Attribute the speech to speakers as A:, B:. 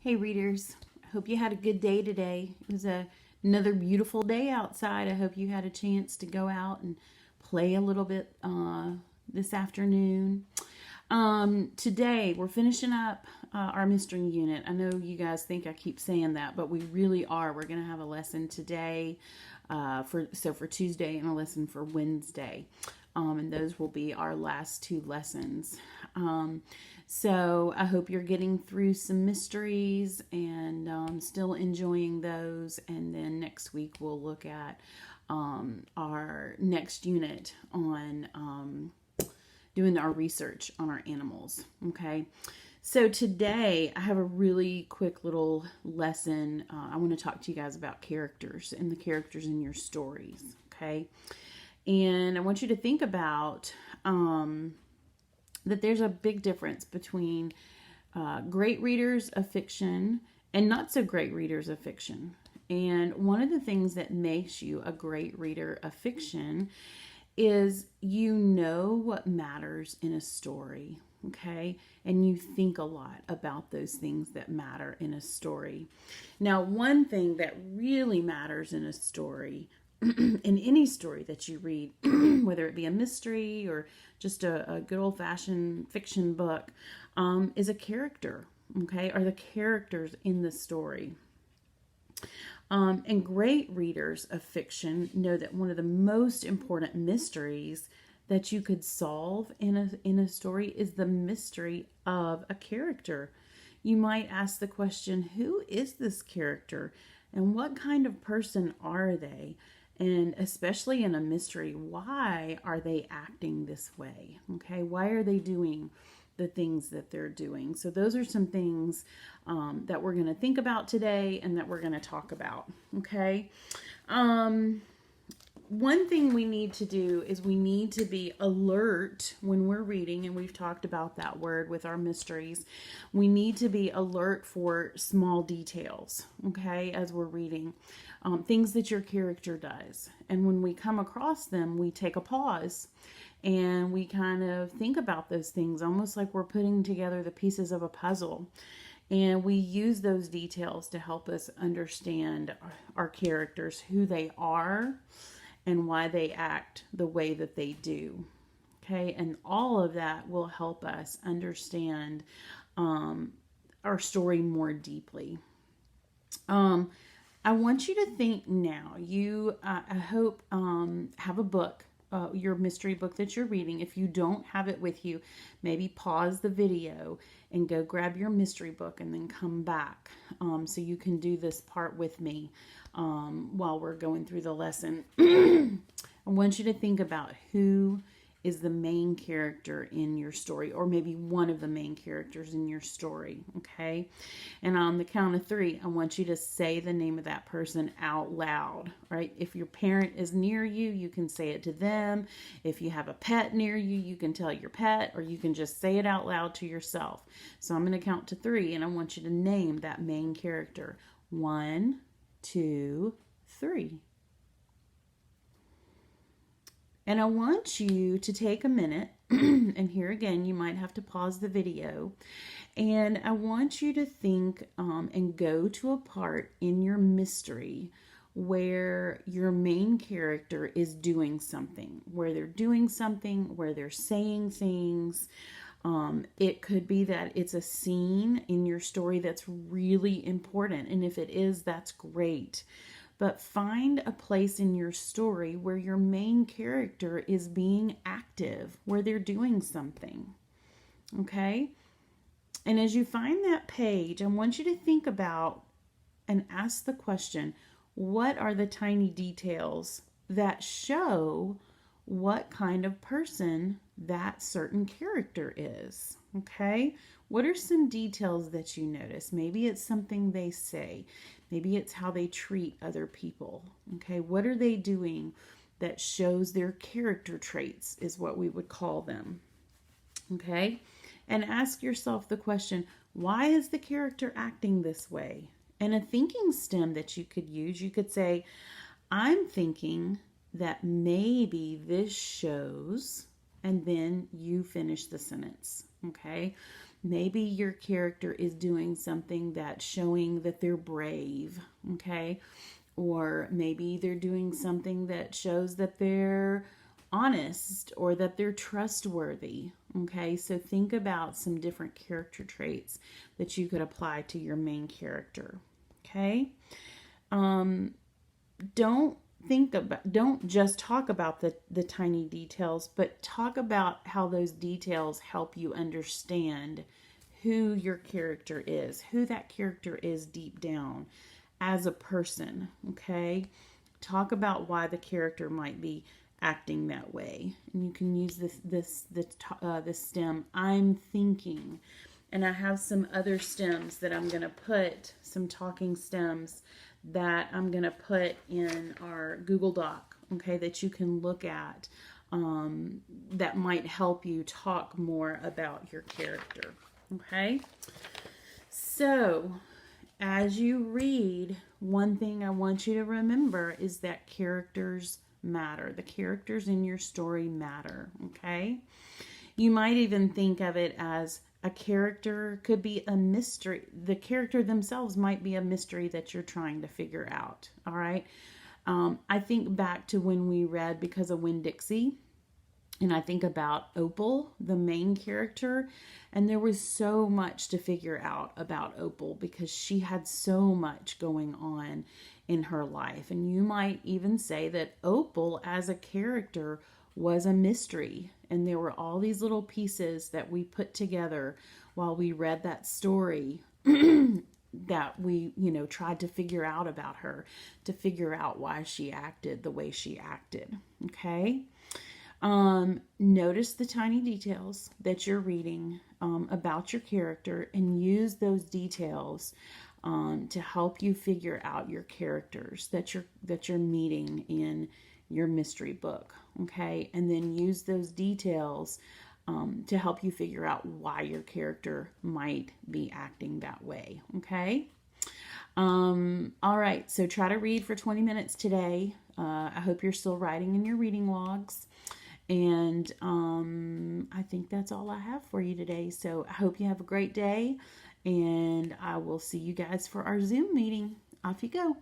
A: Hey readers, I hope you had a good day today. It was another beautiful day outside. I hope you had a chance to go out and play a little bit this afternoon. Today we're finishing up our mystery unit. I know you guys think I keep saying that, but we really are. We're going to have a lesson today for Tuesday and a lesson for Wednesday. And those will be our last two lessons. So I hope you're getting through some mysteries and still enjoying those. And then next week we'll look at our next unit on doing our research on our animals. Okay. So today I have a really quick little lesson. I want to talk to you guys about characters and the characters in your stories. Okay. And I want you to think about that there's a big difference between great readers of fiction and not so great readers of fiction. And one of the things that makes you a great reader of fiction is you know what matters in a story, okay? And you think a lot about those things that matter in a story. Now, one thing that really matters in a story, in any story that you read, whether it be a mystery or just a good old-fashioned fiction book, is a character, okay? Are the characters in the story. And great readers of fiction know that one of the most important mysteries that you could solve in a story is the mystery of a character. You might ask the question, who is this character and what kind of person are they? And especially in a mystery, why are they acting this way? Okay, why are they doing the things that they're doing? So those are some things that we're going to think about today and that we're going to talk about. Okay. One thing we need to do is we need to be alert when we're reading, and we've talked about that word with our mysteries. We need to be alert for small details, okay, as we're reading, things that your character does. And when we come across them, we take a pause and we kind of think about those things, almost like we're putting together the pieces of a puzzle. And we use those details to help us understand our characters, who they are, and why they act the way that they do. Okay, and all of that will help us understand our story more deeply. I want you to think now. I hope, have a book, your mystery book that you're reading. If you don't have it with you, maybe pause the video and go grab your mystery book and then come back so you can do this part with me while we're going through the lesson. I want you to think about who is the main character in your story, or maybe one of the main characters in your story, okay? And on the count of 3, I want you to say the name of that person out loud, right? If your parent is near you, you can say it to them. If you have a pet near you, you can tell your pet, or you can just say it out loud to yourself. So I'm going to count to 3, and I want you to name that main character. 1, 2, 3. And I want you to take a minute, and here again, you might have to pause the video, and I want you to think and go to a part in your mystery where your main character is doing something, where they're saying things. It could be that it's a scene in your story that's really important, and if it is, that's great. But find a place in your story where your main character is being active, where they're doing something. Okay? And as you find that page, I want you to think about and ask the question, what are the tiny details that show what kind of person that certain character is? Okay? What are some details that you notice? Maybe it's something they say. Maybe it's how they treat other people. Okay? What are they doing that shows their character traits, is what we would call them. Okay? And ask yourself the question, why is the character acting this way? And a thinking stem that you could use, you could say, I'm thinking that maybe this shows, and then you finish the sentence. Okay? Maybe your character is doing something that's showing that they're brave, okay? Or maybe they're doing something that shows that they're honest or that they're trustworthy, okay? So think about some different character traits that you could apply to your main character, okay? Don't just talk about the tiny details, but talk about how those details help you understand who your character is, who that character is deep down as a person, okay? Talk about why the character might be acting that way. And you can use this stem, I'm thinking. And I have some other stems that I'm going to put, some talking stems that I'm going to put in our Google Doc, okay, that you can look at, that might help you talk more about your character, okay? So, as you read, one thing I want you to remember is that characters matter. The characters in your story matter, okay? You might even think of it as a character could be a mystery. The character themselves might be a mystery that you're trying to figure out, all right? I think back to when we read Because of Winn-Dixie, and I think about Opal, the main character, and there was so much to figure out about Opal because she had so much going on in her life. And you might even say that Opal as a character was a mystery, and there were all these little pieces that we put together while we read that story that we, tried to figure out about her, to figure out why she acted the way she acted, okay? Notice the tiny details that you're reading about your character and use those details to help you figure out your characters that you're meeting in your mystery book, okay? And then use those details to help you figure out why your character might be acting that way, okay? All right, so try to read for 20 minutes today. I hope you're still writing in your reading logs. And I think that's all I have for you today. So I hope you have a great day, and I will see you guys for our Zoom meeting. Off you go.